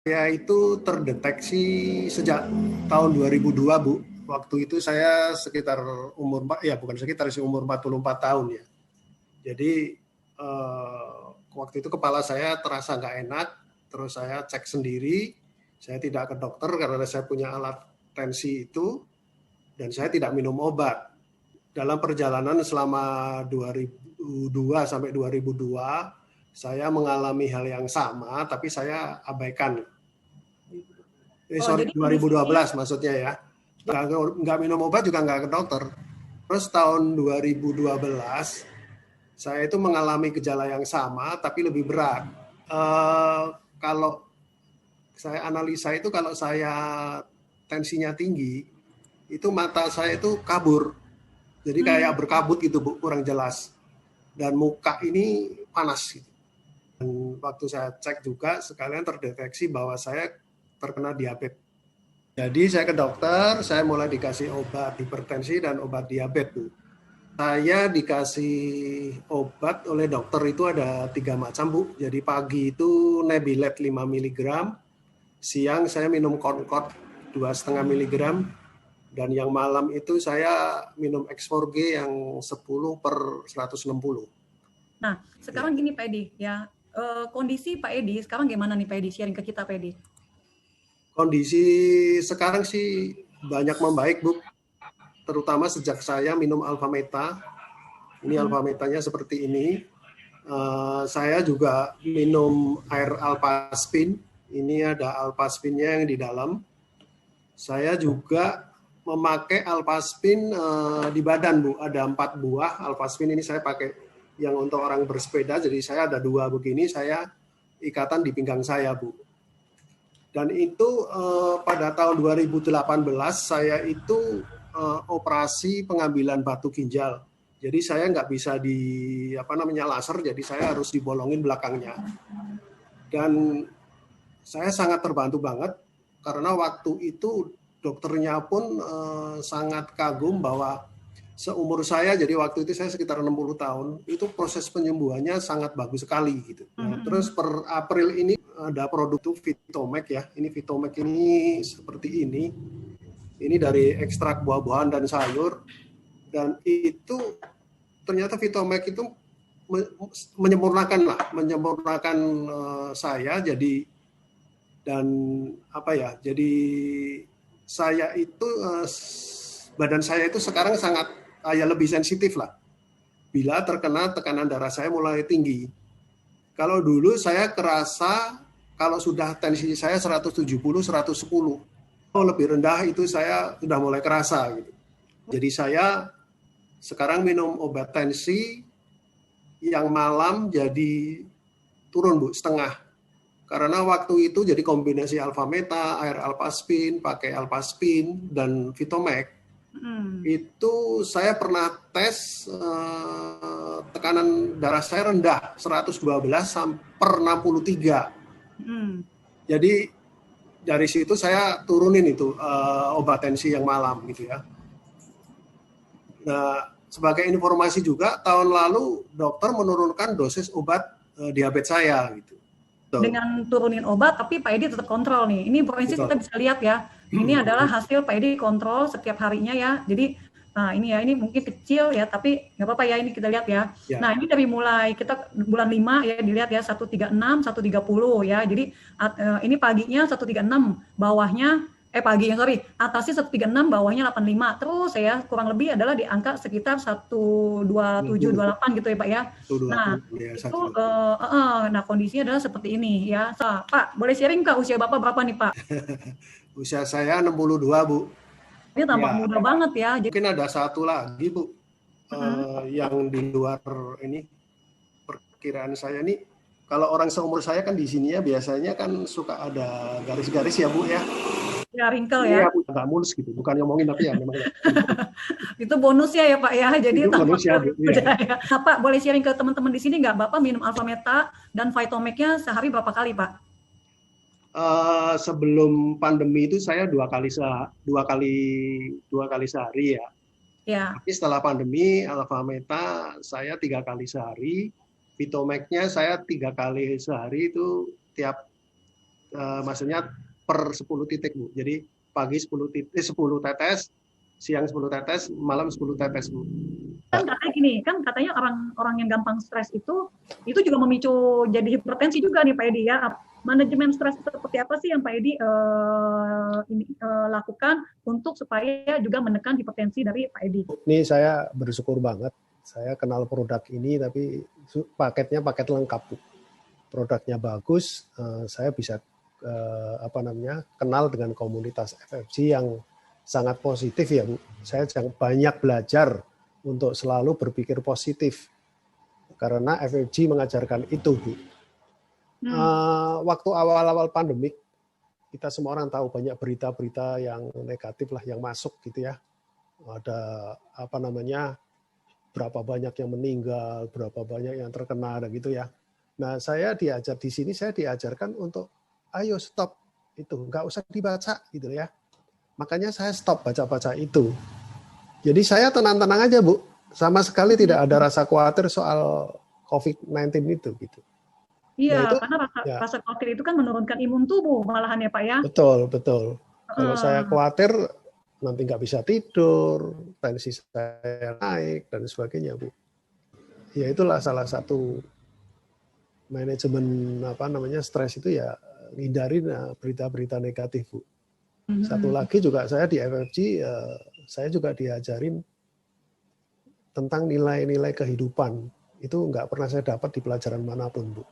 Saya itu terdeteksi sejak tahun 2002, Bu. Waktu itu saya sekitar bukan sekitar sih, umur 44 tahun ya. Jadi waktu itu kepala saya terasa nggak enak, terus saya cek sendiri. Saya tidak ke dokter karena saya punya alat tensi itu, dan saya tidak minum obat. Dalam perjalanan selama 2002 sampai 2002, saya mengalami hal yang sama, tapi saya abaikan. Jadi 2012 maksudnya ya. Nggak minum obat juga nggak ke dokter. Terus tahun 2012, saya itu mengalami gejala yang sama, tapi lebih berat. Kalau saya analisa itu, kalau saya tensinya tinggi, itu mata saya itu kabur. Jadi kayak berkabut gitu, Bu, kurang jelas. Dan muka ini panas gitu. Dan waktu saya cek juga sekalian terdeteksi bahwa saya terkena diabetes. Jadi saya ke dokter, saya mulai dikasih obat hipertensi dan obat diabetes, Bu. Saya dikasih obat oleh dokter itu ada 3 macam, Bu. Jadi pagi itu Nebilet 5 mg, siang saya minum Concorde 2,5 mg, dan yang malam itu saya minum X4G yang 10/160. Nah, sekarang gini Pak Edi, ya kondisi Pak Edi sekarang gimana nih Pak Edi? Sharing ke kita Pak Edi. Kondisi sekarang sih banyak membaik, Bu. Terutama sejak saya minum Alfameta. Ini Alfametanya seperti ini. Saya juga minum air Alpaspin. Ini ada Alpaspinnya yang di dalam. Saya juga memakai Alpaspin di badan, Bu. Ada 4 buah Alpaspin ini saya pakai yang untuk orang bersepeda. Jadi saya ada 2 begini, saya ikatan di pinggang saya, Bu. Dan itu pada tahun 2018 saya itu operasi pengambilan batu ginjal. Jadi saya nggak bisa laser, jadi saya harus dibolongin belakangnya. Dan saya sangat terbantu banget karena waktu itu dokternya pun sangat kagum bahwa seumur saya, jadi waktu itu saya sekitar 60 tahun, itu proses penyembuhannya sangat bagus sekali gitu. Nah, terus per April ini ada produk Vitomek ya. Ini Vitomek ini seperti ini. Ini dari ekstrak buah-buahan dan sayur. Dan itu ternyata Vitomek itu menyempurnakan saya jadi jadi saya itu badan saya itu sekarang sangat lebih sensitif lah bila terkena tekanan darah saya mulai tinggi. Kalau dulu saya kerasa kalau sudah tensi saya 170, 110, lebih rendah itu saya sudah mulai kerasa gitu. Jadi saya sekarang minum obat tensi yang malam jadi turun, Bu, setengah. Karena waktu itu jadi kombinasi Alfameta, air Alpaspin, pakai Alpaspin, dan Vitomek. Itu saya pernah tes tekanan darah saya rendah, 112/63. Jadi dari situ saya turunin itu obat tensi yang malam gitu ya. Nah, sebagai informasi juga, tahun lalu dokter menurunkan dosis obat diabetes saya gitu. Dengan turunin obat, tapi Pak Edi tetap kontrol nih. Ini forensik kita bisa lihat ya. Ini adalah hasil Pak Edi kontrol setiap harinya ya. Jadi, nah ini ya, ini mungkin kecil ya, tapi nggak apa-apa ya, ini kita lihat ya. Nah, ini dari mulai kita bulan 5 ya, dilihat ya, 136, 130 ya. Jadi, ini paginya 136, bawahnya, atasnya 136, bawahnya 85. Terus ya, kurang lebih adalah di angka sekitar 127, 28 gitu ya Pak ya. Nah, itu, nah kondisinya adalah seperti ini ya. Pak, boleh sharing Kak, usia Bapak berapa nih Pak? Usia saya 62, Bu. Ini tampak muda banget ya. Mungkin ada satu lagi, Bu, yang di luar ini perkiraan saya nih. Kalau orang seumur saya kan di sini ya biasanya kan suka ada garis-garis ya, Bu ya. Ya, wrinkle ya. Iya, nggak mulus gitu. Bukan ngomongin tapi ya memang. Itu bonusnya ya Pak ya. Jadi itu bonusnya, Bu. Ya. Nah, Pak, boleh sharing ke teman-teman di sini nggak? Bapak minum Alfameta dan Vitomeknya sehari berapa kali, Pak? Sebelum pandemi itu saya dua kali sehari ya. Tapi setelah pandemi Alfameta saya 3 kali sehari, Vitomeknya saya 3 kali sehari itu tiap maksudnya per 10 titik, Bu. Jadi pagi 10 titik, 10 tetes, siang 10 tetes, malam 10 tetes, Bu. Kan katanya gini, kan katanya orang-orang yang gampang stres itu juga memicu jadi hipertensi juga nih Pak Edi ya. Manajemen stres seperti apa sih yang Pak Edi lakukan untuk supaya juga menekan hipertensi dari Pak Edi? Ini saya bersyukur banget. Saya kenal produk ini, tapi paketnya paket lengkap, Bu. Produknya bagus, saya bisa kenal dengan komunitas FFG yang sangat positif ya, Bu. Saya banyak belajar untuk selalu berpikir positif karena FFG mengajarkan itu, Bu. Waktu awal-awal pandemik, kita semua orang tahu banyak berita-berita yang negatif lah yang masuk gitu ya. Ada berapa banyak yang meninggal, berapa banyak yang terkena dan gitu ya. Nah, saya diajar di sini, saya diajarkan untuk ayo stop itu, nggak usah dibaca gitu ya. Makanya saya stop baca-baca itu. Jadi saya tenang-tenang aja, Bu. Sama sekali tidak ada rasa khawatir soal COVID-19 itu gitu. Iya, karena rasa khawatir itu kan menurunkan imun tubuh malahan ya Pak ya. Betul. Kalau saya khawatir nanti nggak bisa tidur, tensi saya naik dan sebagainya, Bu. Ya itulah salah satu manajemen stres itu ya, hindarin berita-berita negatif, Bu. Satu lagi juga saya di FFG, saya juga diajarin tentang nilai-nilai kehidupan. Itu nggak pernah saya dapat di pelajaran manapun, Bu.